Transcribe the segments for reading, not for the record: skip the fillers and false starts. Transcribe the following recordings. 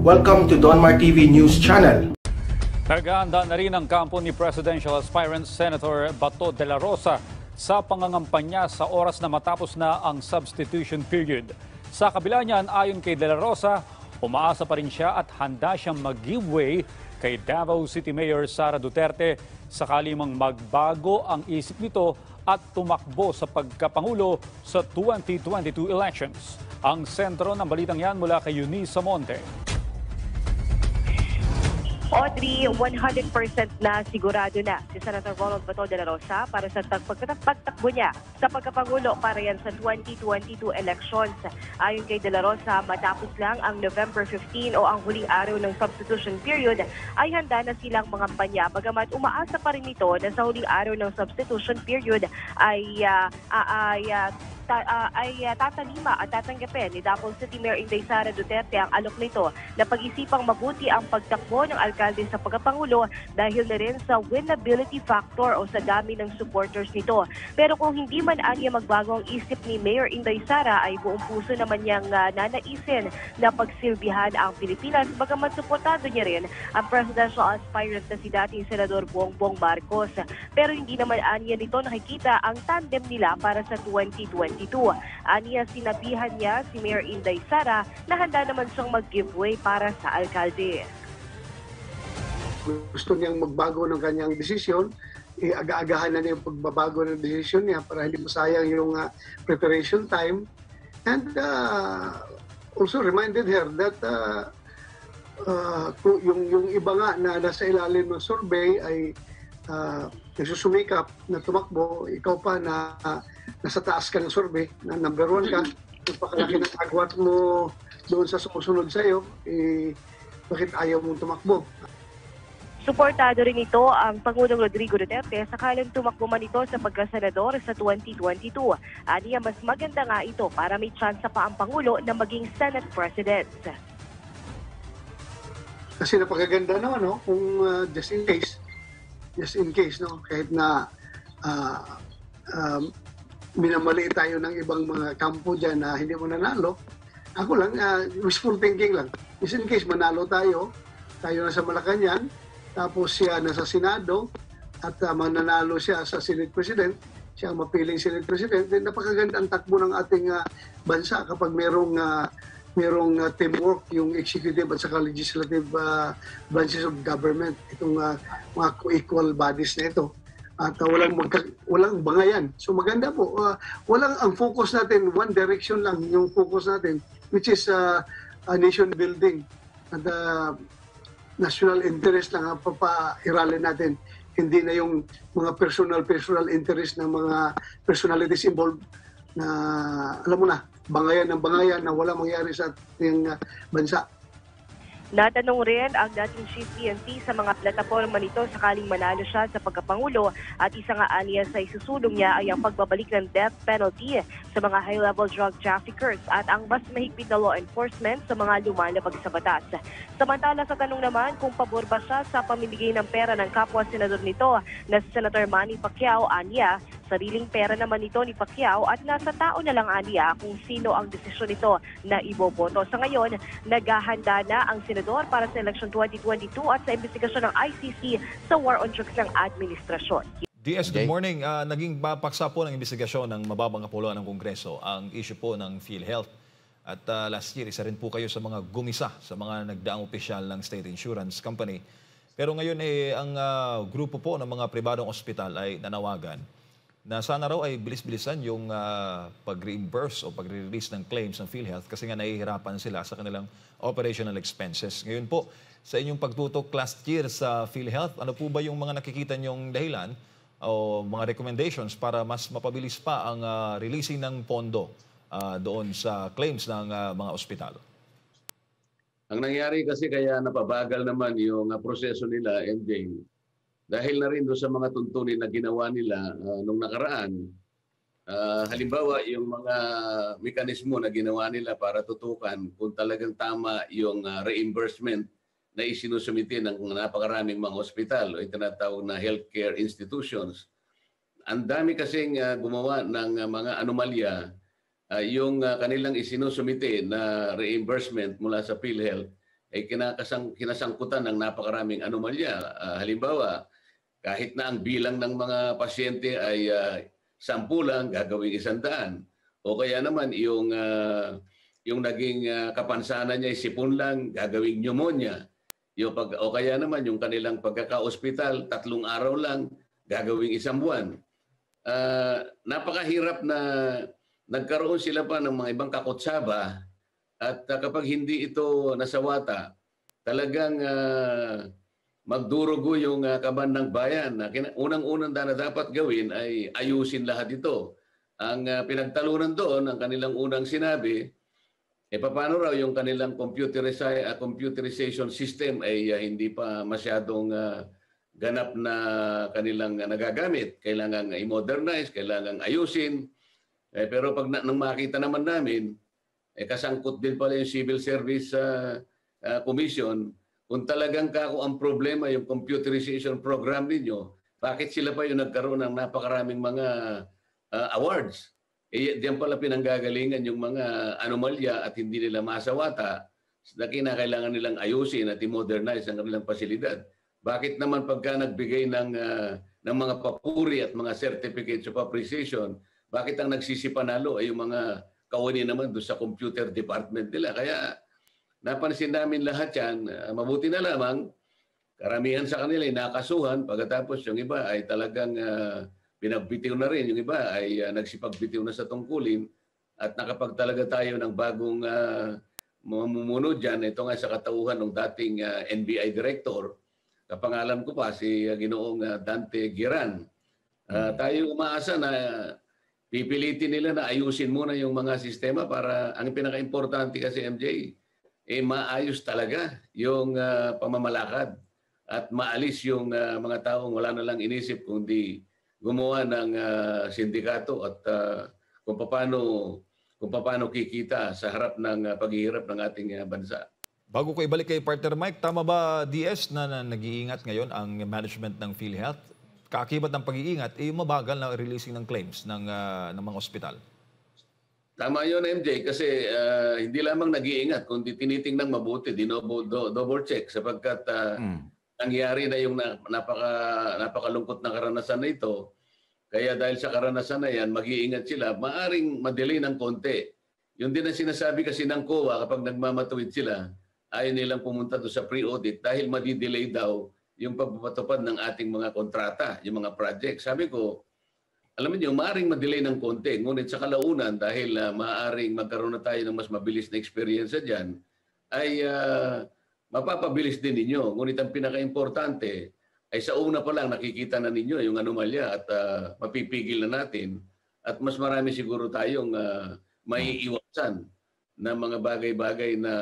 Welcome to Donmar TV News Channel. Nag-aanda na rin ang kampo ni Presidential Aspirant Senator Bato de la Rosa sa pangangampanya sa oras na matapos na ang substitution period. Sa kabila niyan, ayon kay de la Rosa, umaasa pa rin siya at handa siyang mag-giveaway kay Davao City Mayor Sara Duterte sakali mang magbago ang isip nito at tumakbo sa pagkapangulo sa 2022 elections. Ang sentro ng balitang yan mula kay Eunice Monte. Audrey, 100% na sigurado na si Senator Ronald Bato de la Rosa para sa pagtakbo niya sa pagkapangulo para yan sa 2022 elections. Ayon kay de la Rosa, matapos lang ang November 15 o ang huling araw ng substitution period, ay handa na silang mangampanya. Bagamat umaasa pa rin ito na sa huling araw ng substitution period ay tatalima at tatanggapin ni Davao City Mayor Inday Sara Duterte ang alok nito na pag-isipang mabuti ang pagtakbo ng alkalde sa pagkapangulo dahil na rin sa winnability factor o sa dami ng supporters nito. Pero kung hindi man anya magbago ang isip ni Mayor Inday Sara, ay buong puso naman niyang nanaisin na pagsilbihan ang Pilipinas, bagamat suportado niya rin ang presidential aspirant na si dating Senador Bongbong Marcos. Pero hindi naman anya nito nakikita ang tandem nila para sa 2022. Aniya, sinabihan niya si Mayor Inday Sara na handa naman siyang mag-giveaway para sa alkalde. Gusto niyang magbago ng kanyang desisyon, aga-agahan na niya yung pagbabago ng desisyon niya para hindi masayang yung preparation time. And also reminded her that yung iba nga na nasa ilalim ng survey ay nagsusumikap na tumakbo, ikaw pa na nasa taas ka ng survey, na number 1 ka, pakalaki ng agwat mo doon sa sumusunod sa'yo, bakit ayaw mong tumakbo? Suportado rin ito ang Pangulong Rodrigo Duterte sakaling tumakbo man ito sa pagkasenador sa 2022. Aniya, mas maganda nga ito para may tsansa pa ang Pangulo na maging Senate President. Kasi napakaganda naman, no? Kung just in case, no? Kahit na minamali tayo ng ibang mga kampo dyan na hindi mo nanalo, ako lang, wishful thinking lang. Just in case manalo tayo nasa Malacanang, tapos siya nasa Senado, at mananalo siya sa Senate President, siya ang mapiling Senate President, then napakaganda ang takbo ng ating bansa kapag merong teamwork yung executive at saka legislative branches of government, itong mga co-equal bodies na ito. At walang bangayan. So maganda po. Ang focus natin, one direction lang yung focus natin, which is nation building. At national interest lang ang papairalin natin. Hindi na yung mga personal interest ng mga personalities involved na, alam mo na, bangayan ng bangayan na wala mangyari sa ating bansa. Natanong rin ang dating Chief PNP sa mga plataforma nito sakaling manalo siya sa pagkapangulo, at isa nga aniya sa isusulong niya ay ang pagbabalik ng death penalty sa mga high-level drug traffickers at ang mas mahigpit na law enforcement sa mga lumalabag sa batas. Samantala, sa tanong naman kung pabor ba siya sa pamimigay ng pera ng kapwa-senador nito na si Senator Manny Pacquiao, aniya, sariling pera naman ito ni Pacquiao at nasa tao na lang aniya kung sino ang desisyon nito na iboboto. Sa ngayon, naghahanda na ang senador para sa election 2022 at sa investigasyon ng ICC sa war on drugs ng administrasyon. DS, good morning. Naging paksa po ng investigasyon ng mababang kapuluan ng Kongreso ang issue po ng PhilHealth. At last year, isa rin po kayo sa mga gumisa sa mga nagdaang opisyal ng State Insurance Company. Pero ngayon ang grupo po ng mga pribadong ospital ay nanawagan na sana raw ay bilis-bilisan yung pag-reimburse o pag-release ng claims ng PhilHealth kasi nga nahihirapan sila sa kanilang operational expenses. Ngayon po, sa inyong pagtutok last year sa PhilHealth, ano po ba yung mga nakikita niyong dahilan o mga recommendations para mas mapabilis pa ang releasing ng pondo doon sa claims ng mga ospital? Ang nangyari kasi kaya napabagal naman yung proseso nila, MJ, dahil na rin doon sa mga tuntunin na ginawa nila nung nakaraan. Halimbawa, yung mga mekanismo na ginawa nila para tutukan kung talagang tama yung reimbursement na isinusumite ng napakaraming mga ospital o yung tinatawag na healthcare institutions. Ang dami kasing gumawa ng mga anomalya, yung kanilang isinusumite na reimbursement mula sa PhilHealth, ay kinasangkutan ng napakaraming anomalya. Halimbawa, kahit na ang bilang ng mga pasyente ay 10 lang, gagawing 100. O kaya naman yung naging kapansanan niya ay 10 lang, gagawing pneumonia. O kaya naman yung kanilang pagkaka-ospital, 3 araw lang, gagawing 1 buwan. Napakahirap na nagkaroon sila pa ng mga ibang kakutsaba at kapag hindi ito nasawata, talagang magdurugo yung kaban ng bayan. Unang-unang na dapat gawin ay ayusin lahat ito. Ang pinagtalunan doon, ang kanilang unang sinabi, paano raw yung kanilang computerization system ay hindi pa masyadong ganap na kanilang nagagamit. Kailangan i-modernize, kailangan ayusin. Pero pag nang makita naman namin, kasangkot din pala yung Civil Service Commission, kung talagang kako ang problema yung computerization program ninyo, bakit sila pa yung nagkaroon ng napakaraming mga awards? Diyan pala pinanggagalingan yung mga anomalya at hindi nila masawata na kinakailangan nilang ayusin at i-modernize ang kanilang pasilidad. Bakit naman pagka nagbigay ng mga papuri at mga certificates of appreciation, bakit ang nagsisipanalo ay yung mga kawani naman doon sa computer department nila? Kaya napansin namin lahat yan. Mabuti na lamang, karamihan sa kanila ay nakasuhan, pagkatapos yung iba ay talagang pinagbitiw na rin. Yung iba ay nagsipagbitiw na sa tungkulin at nakapagtalaga tayo ng bagong mamumuno dyan. Ito nga sa katauhan ng dating NBI Director. Kapangalan ko pa si Ginoong Dante Giran. Tayo umaasa na pipilitin nila na ayusin muna yung mga sistema para ang pinaka-importante kasi MJ, maayos talaga yung pamamalakad at maalis yung mga taong wala na lang inisip kundi gumawa ng sindikato at kung paano kikita sa harap ng paghihirap ng ating bansa. Bago ko ibalik kay Partner Mike, tama ba DS na nag-iingat ngayon ang management ng PhilHealth? Kaakibat ng pag-iingat, mabagal na releasing ng claims ng mga ospital. Tama yun, MJ, kasi hindi lamang nag-iingat, kundi tinitingnan mabuti, double check sapagkat nangyari na yung napakalungkot na karanasan na ito. Kaya dahil sa karanasan na yan, mag-iingat sila, maaring madelay ng konti. Yun din ang sinasabi kasi ng COA kapag nagmamatuwid sila, ayaw nilang pumunta doon sa pre-audit dahil madidelay daw yung pagpapatupad ng ating mga kontrata, yung mga project. Sabi ko, alam niyo, maaaring madelay ng konti. Ngunit sa kalaunan, dahil maaaring magkaroon na tayo ng mas mabilis na experience dyan, ay mapapabilis din ninyo. Ngunit ang pinaka-importante ay sa una pa lang nakikita na ninyo yung anomalya at mapipigil na natin. At mas marami siguro tayong maiiwasan na mga bagay-bagay na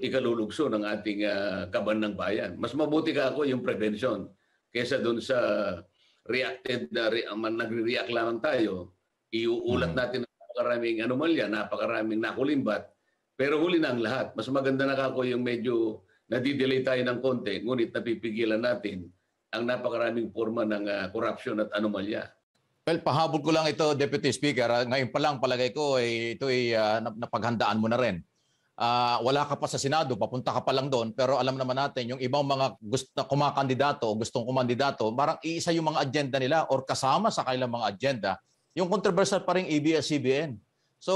ikalulugso ng ating kaban ng bayan. Mas mabuti ka ako yung prevention kaysa doon sa reacted na nagre-react lamang tayo. Iuulat natin napakaraming anomalya, napakaraming nakulimbat, pero huli na ang lahat. Mas maganda na ako yung medyo nadidelay tayo ng konti, ngunit napipigilan natin ang napakaraming forma ng corruption at anomalya. Well, pahabol ko lang ito, Deputy Speaker. Ngayon pa lang palagay ko, ito ay napaghandaan mo na rin. Wala ka pa sa Senado, papunta ka pa lang doon, pero alam naman natin, yung ibang mga kumakandidato o gustong kumandidato, parang iisa yung mga agenda nila or kasama sa kanilang mga agenda, yung controversial pa rin ABS-CBN. So,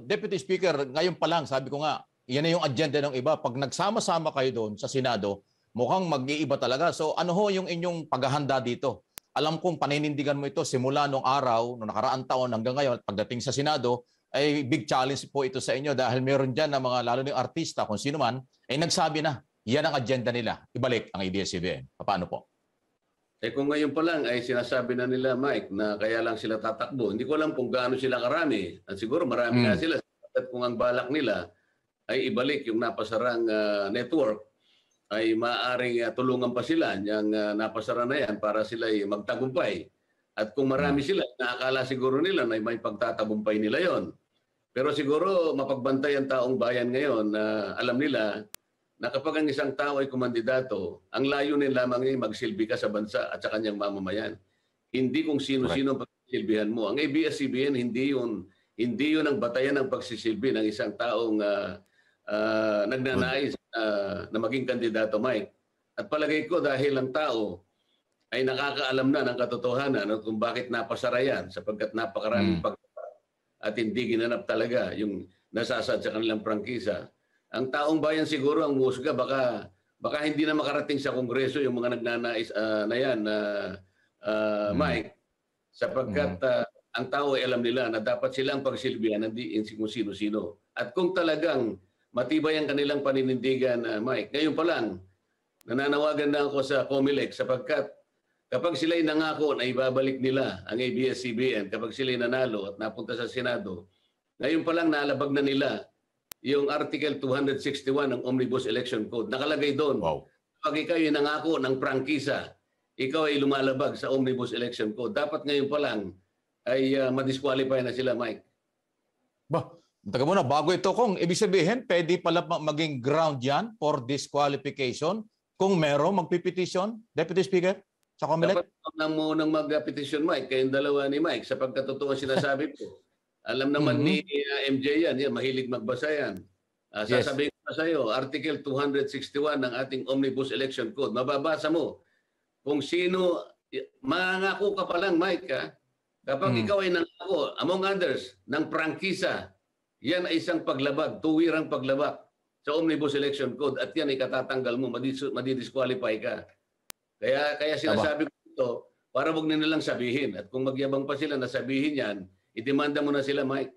Deputy Speaker, ngayon pa lang, sabi ko nga, yan na yung agenda ng iba. Pag nagsama-sama kayo doon sa Senado, mukhang mag-iiba talaga. So, ano ho yung inyong paghahanda dito? Alam kong paninindigan mo ito simula nung araw, nung nakaraang taon hanggang ngayon, pagdating sa Senado, ay big challenge po ito sa inyo dahil meron dyan na mga lalo ng artista, kung sino man, ay nagsabi na, yan ang agenda nila, ibalik ang ABS-CBN. Paano po? Kung ngayon pa lang ay sinasabi na nila, Mike, na kaya lang sila tatakbo. Hindi ko alam kung gaano sila karami. At siguro marami na sila. At kung ang balak nila ay ibalik yung napasarang network, ay maaaring tulungan pa sila yung napasara na yan para sila ay magtagumpay. At kung marami sila, naakala siguro nila na may pagtatagumpay nila yon. Pero siguro mapagbantay ang taong bayan ngayon na alam nila na kapag ang isang tao ay kumandidato, ang layunin lamang ay magsilbi ka sa bansa at sa kanyang mamamayan. Hindi kung sino-sino ang pagsisilbihan mo. Ang ABS-CBN, hindi yun ang batayan ng pagsisilbi ng isang taong nagnanais na maging kandidato, Mike. At palagay ko dahil ang tao ay nakakaalam na ng katotohanan kung bakit napasara yan sapagkat napakaraming at hindi ginanap talaga yung nasasad sa kanilang prangkisa. Ang taong bayan siguro ang musga, baka hindi na makarating sa Kongreso yung mga nagnanais na yan, Mike, sapagkat ang tao ay alam nila na dapat silang pagsilbihan, hindi kung sino-sino. At kung talagang matibay ang kanilang paninindigan, Mike, ngayon pa lang, nananawagan na ako sa COMELEC sapagkat kapag sila'y nangako na ibabalik nila ang ABS-CBN, kapag sila'y nanalo at napunta sa Senado, ngayon pa lang nalabag na nila yung Article 261 ng Omnibus Election Code. Nakalagay doon, kapag ikaw ay nangako ng prangkisa, ikaw ay lumalabag sa Omnibus Election Code. Dapat ngayon pa lang ay madisqualify na sila, Mike. Taga muna, bago ito kung ibig sabihin, pwede pala maging ground yan for disqualification kung merong magpipetisyon, Deputy Speaker, sa COMELEC? Dapat nang munang mag-petition, Mike, kayong dalawa ni Mike, sa pagkatotoo sinasabi ko. Alam naman ni MJ yan, mahilig magbasa yan. Sasabihin ko na sa iyo, Article 261 ng ating Omnibus Election Code. Mababasa mo kung sino, mangako ka pa lang, Mike, kapag ikaw ay nangako, among others, ng prangkisa, yan ay isang paglabag, tuwirang paglabag sa Omnibus Election Code at yan ay katatanggal mo, madidisqualify ka. Kaya sinasabi ko ito, para wag na nilang sabihin. At kung magyabang pa sila na sabihin yan, idemanda mo na sila, Mike.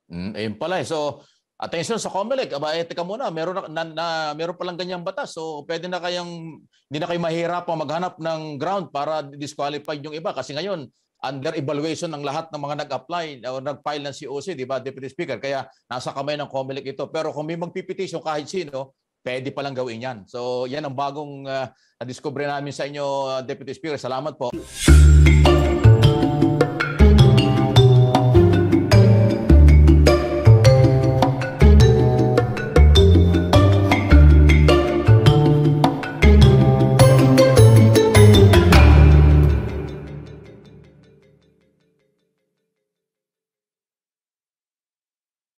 Ayun pala. So, attention sa COMELEC. Teka muna, meron palang ganyang batas. So, pwede na hindi na kayo mahirapang maghanap ng ground para disqualified yung iba. Kasi ngayon, under evaluation ng lahat ng mga nag-apply o nag-file ng COC, di ba, Deputy Speaker? Kaya nasa kamay ng COMELEC ito. Pero kung may magpipetisyon kahit sino, pwede palang gawin yan. So, yan ang bagong na-discover namin sa inyo, Deputy Speaker. Salamat po.